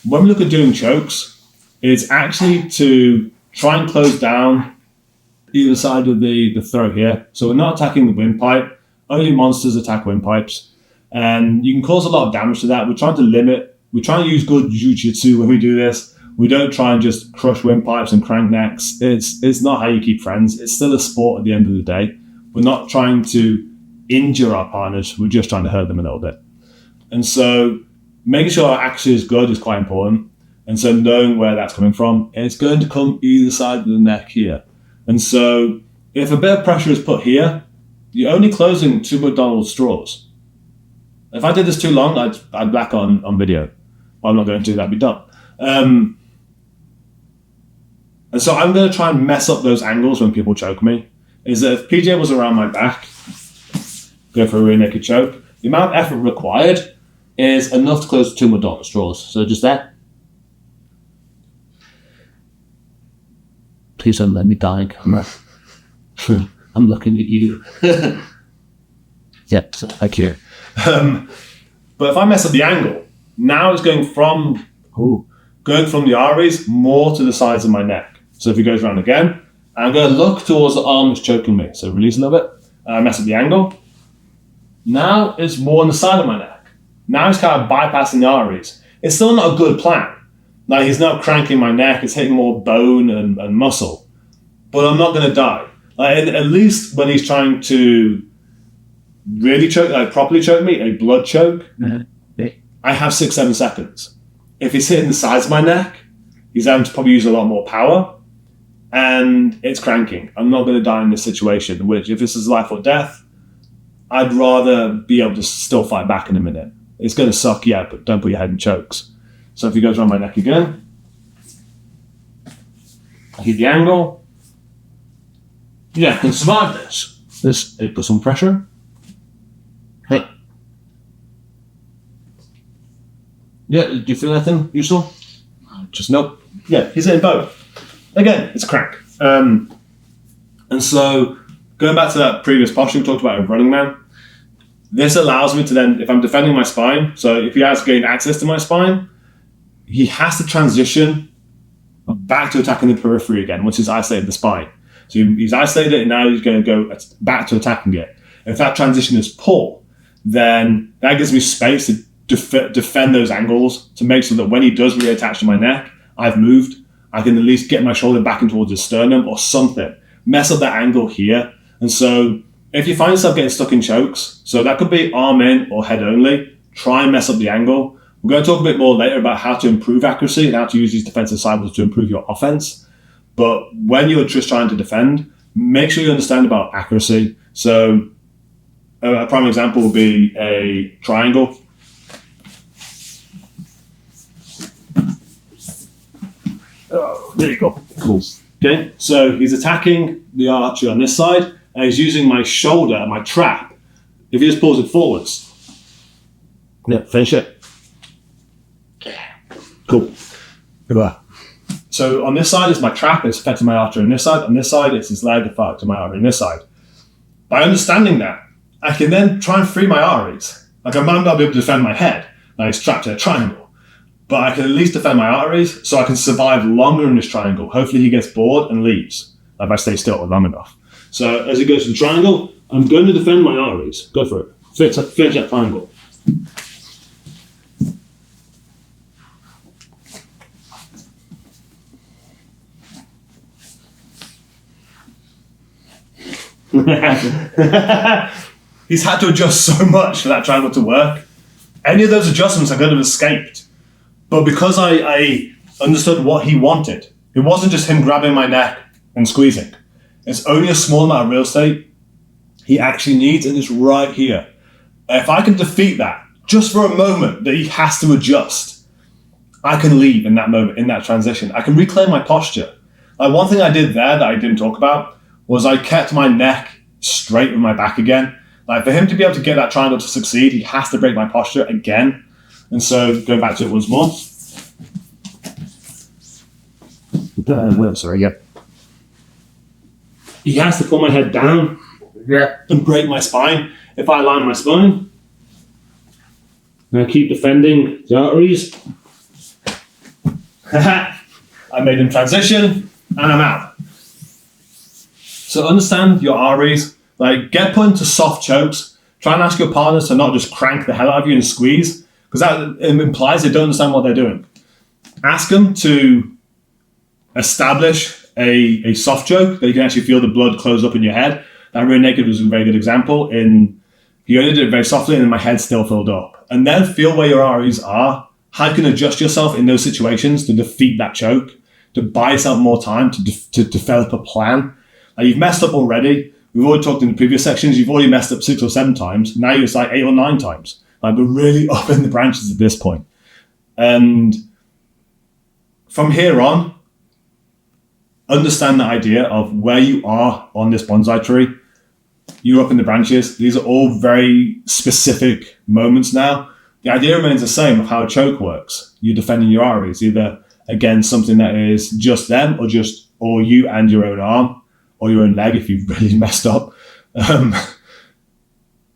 when we look at doing chokes, it's actually to try and close down either side of the throat here. So we're not attacking the windpipe. Only monsters attack windpipes. And you can cause a lot of damage to that. We're trying to limit. We try and use good jiu-jitsu when we do this. We don't try and just crush windpipes and crank necks. It's not how you keep friends. It's still a sport at the end of the day. We're not trying to injure our partners. We're just trying to hurt them a little bit. And so making sure our accuracy is good is quite important. And so knowing where that's coming from, it's going to come either side of the neck here. And so if a bit of pressure is put here, you're only closing 2 McDonald's straws. If I did this too long, I'd back on video. Well, I'm not going to, that'd be dumb. And so I'm going to try and mess up those angles when people choke me. Is that if PJ was around my back, go for a rear naked choke, the amount of effort required is enough to close 2 McDonald's straws. So just that. Please don't let me die. I'm looking at you. Yep, thank you. But if I mess up the angle, now it's going from the arteries more to the sides of my neck. So if it goes around again, I'm going to look towards the arm that's choking me. So release a little bit. Mess up the angle. Now it's more on the side of my neck. Now he's kind of bypassing the arteries. It's still not a good plan. Like he's not cranking my neck. It's hitting more bone and muscle. But I'm not going to die. Like at least when he's trying to really choke, like properly choke me, a blood choke, I have 6-7 seconds. If he's hitting the sides of my neck, he's having to probably use a lot more power, and it's cranking. I'm not going to die in this situation, which if this is life or death, I'd rather be able to still fight back in a minute. It's going to suck, yeah, but don't put your head in chokes. So if he goes around my neck again, I hit the angle. Yeah, I can survive this. It puts some pressure. Hey. Yeah, do you feel anything useful? Just nope. Yeah, he's hitting both. Again, it's a crank. And so, going back to that previous posture we talked about of running man, this allows me to then, if I'm defending my spine, so if he has gained access to my spine, he has to transition back to attacking the periphery again, once he's isolated the spine. So he's isolated it, and now he's going to go back to attacking it. If that transition is poor, then that gives me space to defend those angles to make sure that when he does reattach to my neck, I've moved. I can at least get my shoulder back in towards his sternum or something. Mess up that angle here. And so if you find yourself getting stuck in chokes, so that could be arm in or head only, try and mess up the angle. We're going to talk a bit more later about how to improve accuracy and how to use these defensive cycles to improve your offense. But when you're just trying to defend, make sure you understand about accuracy. So a prime example would be a triangle. Oh, there you go. Cool. Okay, so he's attacking the archer on this side, and he's using my shoulder, my trap. If he just pulls it forwards, yeah, finish it. Cool. Goodbye. So on this side is my trap, it's affecting my artery on this side it's his leg affecting my artery on this side. By understanding that, I can then try and free my arteries. Like I might not be able to defend my head, like it's trapped in a triangle, but I can at least defend my arteries so I can survive longer in this triangle. Hopefully he gets bored and leaves, if I stay still long enough. So as he goes to the triangle, I'm going to defend my arteries. Go for it. Finish that triangle. He's had to adjust so much for that triangle to work. Any of those adjustments are going to have escaped. But because I understood what he wanted, it wasn't just him grabbing my neck and squeezing. It's only a small amount of real estate he actually needs, and it's right here. If I can defeat that, just for a moment that he has to adjust, I can leave in that moment, in that transition. I can reclaim my posture. Like one thing I did there that I didn't talk about was I kept my neck straight with my back again. Like for him to be able to get that triangle to succeed, he has to break my posture again. And so going back to it once more. He has to pull my head down and break my spine. If I align my spine, and I keep defending the arteries, I made him transition, and I'm out. So understand your REs. Like, get put into soft chokes. Try and ask your partners to not just crank the hell out of you and squeeze, because that implies they don't understand what they're doing. Ask them to establish a soft choke that you can actually feel the blood close up in your head. That rear naked was a very good example. He only did it very softly, and my head still filled up. And then feel where your REs are, how you can adjust yourself in those situations to defeat that choke, to buy yourself more time, to develop a plan. Like, you've messed up already. We've already talked in the previous sections. You've already messed up 6 or 7 times. Now you're like 8 or 9 times. Like, we're really up in the branches at this point. And from here on, understand the idea of where you are on this bonsai tree. You're up in the branches. These are all very specific moments now. The idea remains the same of how a choke works. You're defending your REs, either against something that is just them or you and your own arm or your own leg if you've really messed up.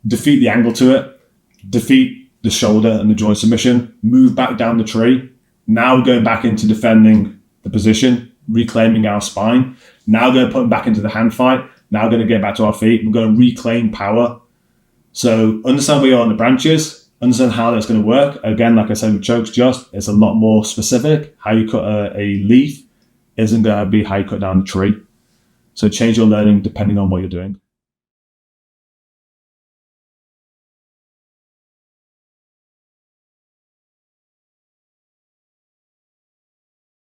Defeat the angle to it. Defeat the shoulder and the joint submission. Move back down the tree. Now we're going back into defending the position, reclaiming our spine. Now we're going to put them back into the hand fight. Now we're going to get back to our feet. We're going to reclaim power. So understand where you are on the branches. Understand how that's going to work. Again, like I said with chokes, it's a lot more specific. How you cut a leaf isn't going to be how you cut down a tree. So change your learning depending on what you're doing.